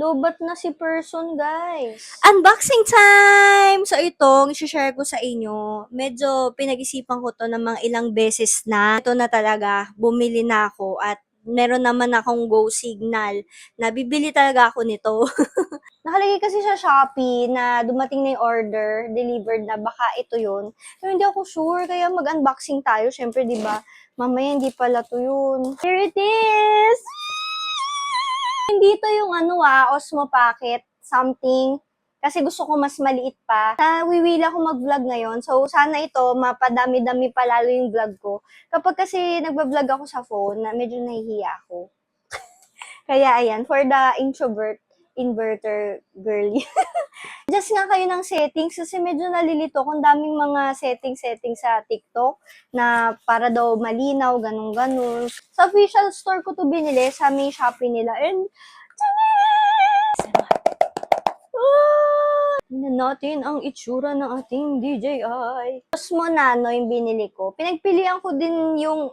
Lobat na si person, guys. Unboxing time! So itong i-share ko sa inyo, medyo pinag-isipan ko to ng mga ilang beses na. Ito na talaga, bumili na ako at meron naman akong go signal na bibili talaga ako nito. Nakalagay kasi sa Shopee na dumating na yung order, delivered na, baka ito yun. Pero hindi ako sure, kaya mag-unboxing tayo. Syempre, di ba? Mamaya hindi pala to yun. Here it is! Hindi to yung Osmo Pocket something. Kasi gusto ko mas maliit pa. Nawiwila ko mag-vlog ngayon. So, sana ito, mapadami-dami pa lalo yung vlog ko. Kapag kasi nagba-vlog ako sa phone, na medyo nahihiya ako. Kaya ayan, for the inverter girly. Adjust nga kayo ng settings kasi medyo nalilito kung daming mga setting sa TikTok na para daw malinaw, ganun-ganun. Sa official store ko to binili, sa may Shopee nila. And, tingnan natin ang itsura ng ating DJI. Osmo Nano yung binili ko. Pinagpilian ko din yung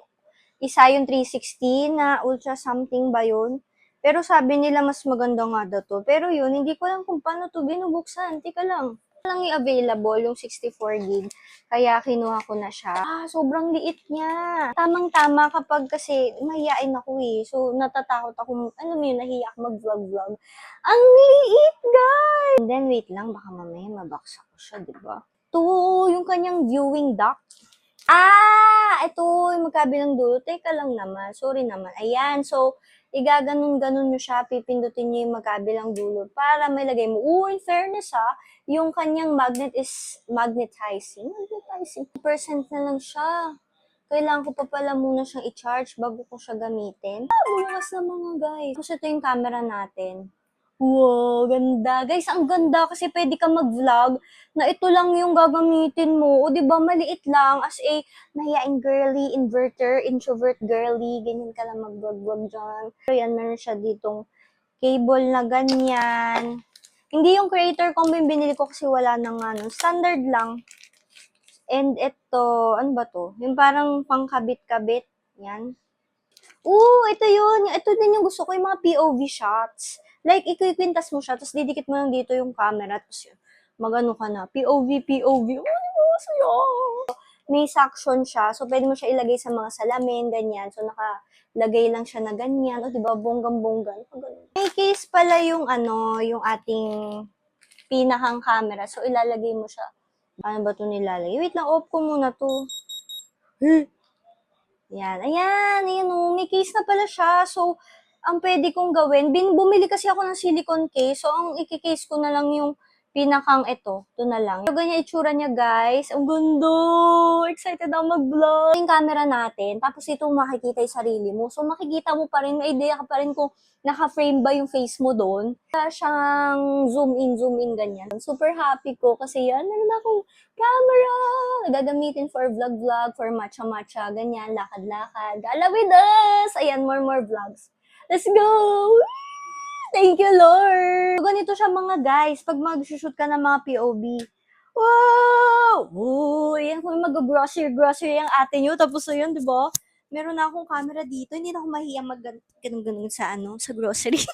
isa yung 360 na ultra something ba yun? Pero sabi nila mas maganda nga daw to. Pero yun, hindi ko lang kung paano to binubuksan. Tika lang. Lang i-available yung 64 gig. Kaya kinuha ko na siya. Sobrang liit niya. Tamang-tama kapag kasi mahihain ako eh. So, natatakot ako. Ano mo yun, nahiya ako mag-vlog-vlog. Ang liit, guys! And then, wait lang. Baka mamaya mabaksa ko siya, diba? Ito, yung kanyang viewing dock. Ito, yung magkabilang dulo. Teka lang naman. Sorry naman. Ayan. So, igaganon-ganon nyo siya. Pipindutin nyo yung magkabilang dulo para may lagay mo. In fairness yung kanyang magnet is magnetizing. 2% na lang siya. Kailangan ko pa pala muna siyang i-charge bago ko siya gamitin. Bulakas na mga guys. Tapos ito yung camera natin. Wow, ganda. Guys, ang ganda kasi pwede ka mag-vlog na ito lang yung gagamitin mo. O, di ba maliit lang as a mahihain girly, introvert girly, ganyan ka lang mag-vlog-vlog dyan. So, yan, meron siya ditong cable na ganyan. Hindi yung creator combo yung binili ko kasi wala nang standard lang. And ito, ano ba to? Yung parang pangkabit-kabit. Yan. Ito yun. Ito din yung gusto ko, yung mga POV shots. Like, ikikwintas mo siya, tapos didikit mo lang dito yung camera, tapos yun, magano ka na. POV. Oh, saya. May suction siya, so pwede mo siya ilagay sa mga salamin, ganyan. So, nakalagay lang siya na ganyan. O, diba, bonggang-bongga. May case pala yung yung ating pinakang camera. So, ilalagay mo siya. Paano ba ito nilalagay? Wait lang, off ko muna to. Yan. Ayan, may case na pala siya. So, ang pwede kong gawin, bumili kasi ako ng silicone case. So, ang i-case ko na lang yung pinakang ito. Ito na lang. So, ganyan itsura niya, guys. Ang gundo! Excited ako mag-vlog. Yung camera natin, tapos ito makikita yung sarili mo. So, makikita mo pa rin, may idea ka pa rin kung naka-frame ba yung face mo doon. Kaya siyang zoom in, ganyan. Super happy ko kasi yan, meron akong camera! Gagamitin for vlog, for matcha-matcha, ganyan, lakad-lakad. Gala with us! Ayan, more vlogs. Let's go! Thank you, Lord! Ganito siya mga guys, pag mag-shoot ka ng mga POV. Wow! Ayan, kung mag-grocery ang ate nyo, tapos so yun, di ba? Meron na akong camera dito, hindi na ako mahiya mag-ganun sa sa grocery.